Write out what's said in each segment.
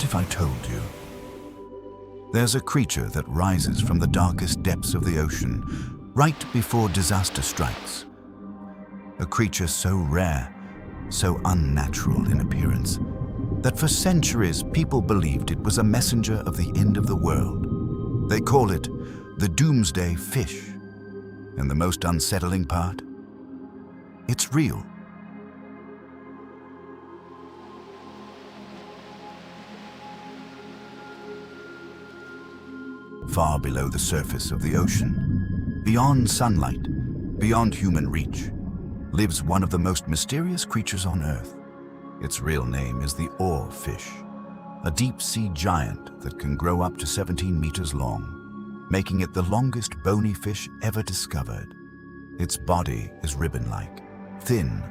What if I told you? There's a creature that rises from the darkest depths of the ocean right before disaster strikes. A creature so rare, so unnatural in appearance, that for centuries people believed it was a messenger of the end of the world. They call it the Doomsday Fish. And the most unsettling part? It's real. Far below the surface of the ocean, beyond sunlight, beyond human reach, lives one of the most mysterious creatures on Earth. Its real name is the Oarfish, a deep-sea giant that can grow up to 17 meters long, making it the longest bony fish ever discovered. Its body is ribbon-like, thin,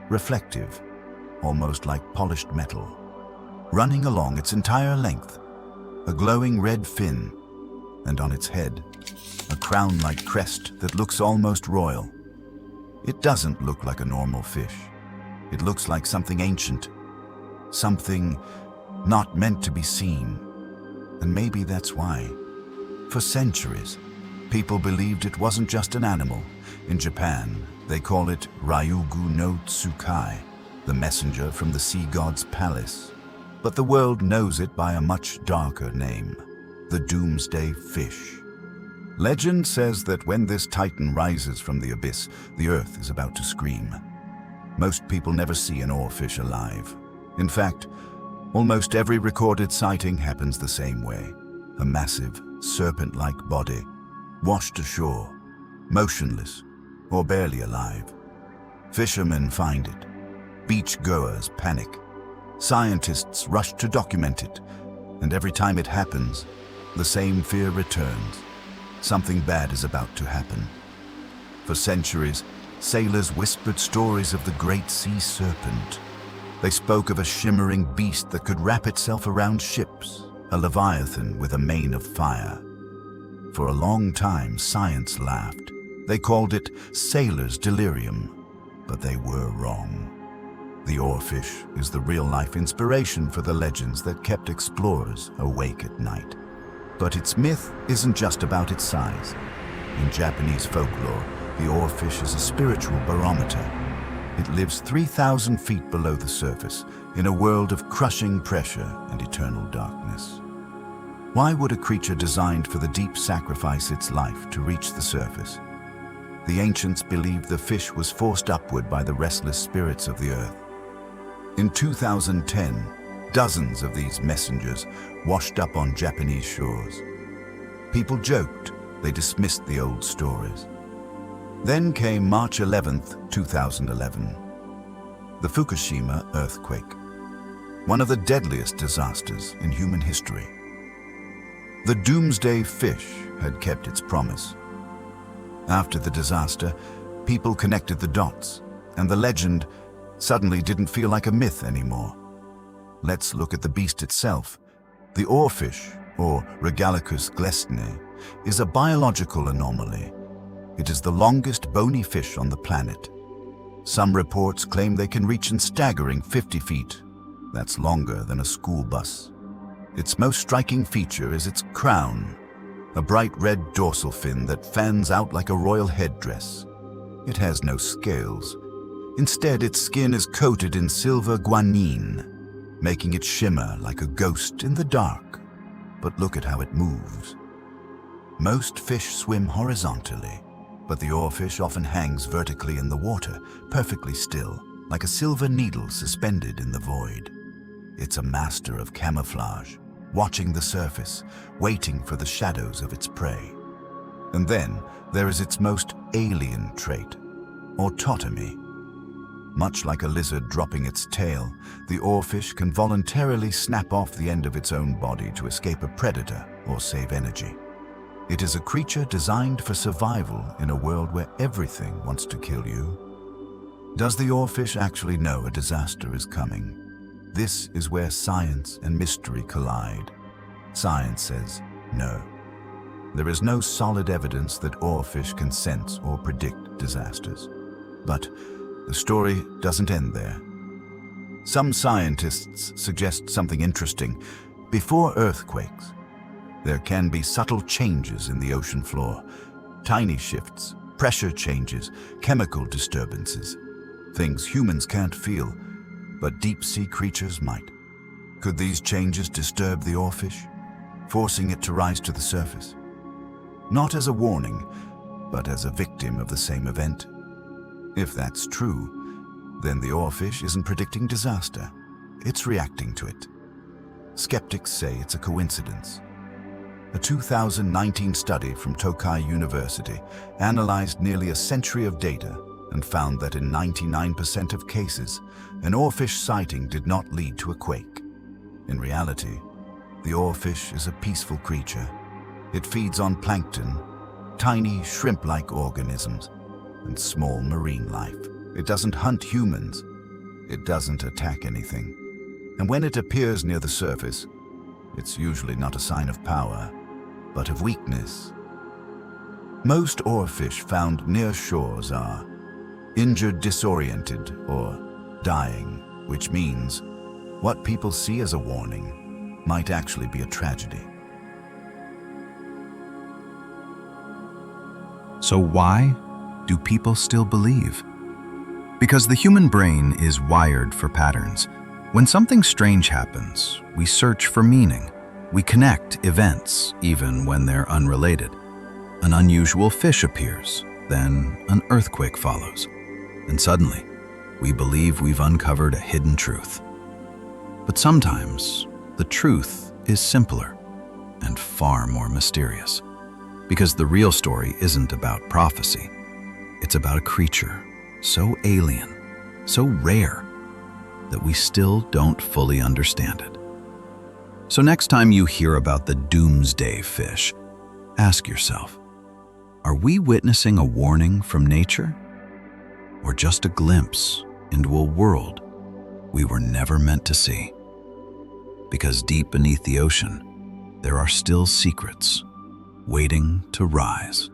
reflective, almost like polished metal. Running along its entire length, a glowing red fin, and on its head, a crown-like crest that looks almost royal. It doesn't look like a normal fish. It looks like something ancient, something not meant to be seen. And maybe that's why. For centuries, people believed it wasn't just an animal. In Japan, they call it Ryugu no Tsukai, the messenger from the sea god's palace. But the world knows it by a much darker name, the Doomsday Fish. Legend says that when this titan rises from the abyss, the earth is about to scream. Most people never see an oarfish alive. In fact, almost every recorded sighting happens the same way. A massive, serpent-like body, washed ashore, motionless, or barely alive. Fishermen find it. Beach-goers panic. Scientists rush to document it. And every time it happens, the same fear returns. Something bad is about to happen. For centuries, sailors whispered stories of the great sea serpent. They spoke of a shimmering beast that could wrap itself around ships, a leviathan with a mane of fire. For a long time, science laughed. They called it sailor's delirium, but they were wrong. The oarfish is the real-life inspiration for the legends that kept explorers awake at night. But its myth isn't just about its size. In Japanese folklore, the oarfish is a spiritual barometer. It lives 3,000 feet below the surface, in a world of crushing pressure and eternal darkness. Why would a creature designed for the deep sacrifice its life to reach the surface? The ancients believed the fish was forced upward by the restless spirits of the earth. In 2010, dozens of these messengers washed up on Japanese shores. People joked, they dismissed the old stories. Then came March 11th, 2011, the Fukushima earthquake, one of the deadliest disasters in human history. The Doomsday Fish had kept its promise. After the disaster, people connected the dots, and the legend suddenly didn't feel like a myth anymore. Let's look at the beast itself. The oarfish, or Regalicus glesne, is a biological anomaly. It is the longest bony fish on the planet. Some reports claim they can reach a staggering 50 feet. That's longer than a school bus. Its most striking feature is its crown, a bright red dorsal fin that fans out like a royal headdress. It has no scales. Instead, its skin is coated in silver guanine, making it shimmer like a ghost in the dark. But look at how it moves. Most fish swim horizontally, but the oarfish often hangs vertically in the water, perfectly still, like a silver needle suspended in the void. It's a master of camouflage, watching the surface, waiting for the shadows of its prey. And then there is its most alien trait, autotomy. Much like a lizard dropping its tail, the oarfish can voluntarily snap off the end of its own body to escape a predator or save energy. It is a creature designed for survival in a world where everything wants to kill you. Does the oarfish actually know a disaster is coming? This is where science and mystery collide. Science says no. There is no solid evidence that oarfish can sense or predict disasters. But the story doesn't end there. Some scientists suggest something interesting. Before earthquakes, there can be subtle changes in the ocean floor. Tiny shifts, pressure changes, chemical disturbances. Things humans can't feel, but deep-sea creatures might. Could these changes disturb the oarfish, forcing it to rise to the surface? Not as a warning, but as a victim of the same event. If that's true, then the oarfish isn't predicting disaster. It's reacting to it. Skeptics say it's a coincidence. A 2019 study from Tokai University analyzed nearly a century of data and found that in 99% of cases, an oarfish sighting did not lead to a quake. In reality, the oarfish is a peaceful creature. It feeds on plankton, tiny shrimp-like organisms, and small marine life. It doesn't hunt humans. It doesn't attack anything. And when it appears near the surface, it's usually not a sign of power, but of weakness. Most oarfish found near shores are injured, disoriented, or dying, which means what people see as a warning might actually be a tragedy. So why do people still believe? Because the human brain is wired for patterns. When something strange happens, we search for meaning. We connect events, even when they're unrelated. An unusual fish appears, then an earthquake follows. And suddenly, we believe we've uncovered a hidden truth. But sometimes, the truth is simpler and far more mysterious. Because the real story isn't about prophecy. It's about a creature so alien, so rare, that we still don't fully understand it. So next time you hear about the Doomsday Fish, ask yourself, are we witnessing a warning from nature? Or just a glimpse into a world we were never meant to see? Because deep beneath the ocean, there are still secrets waiting to rise.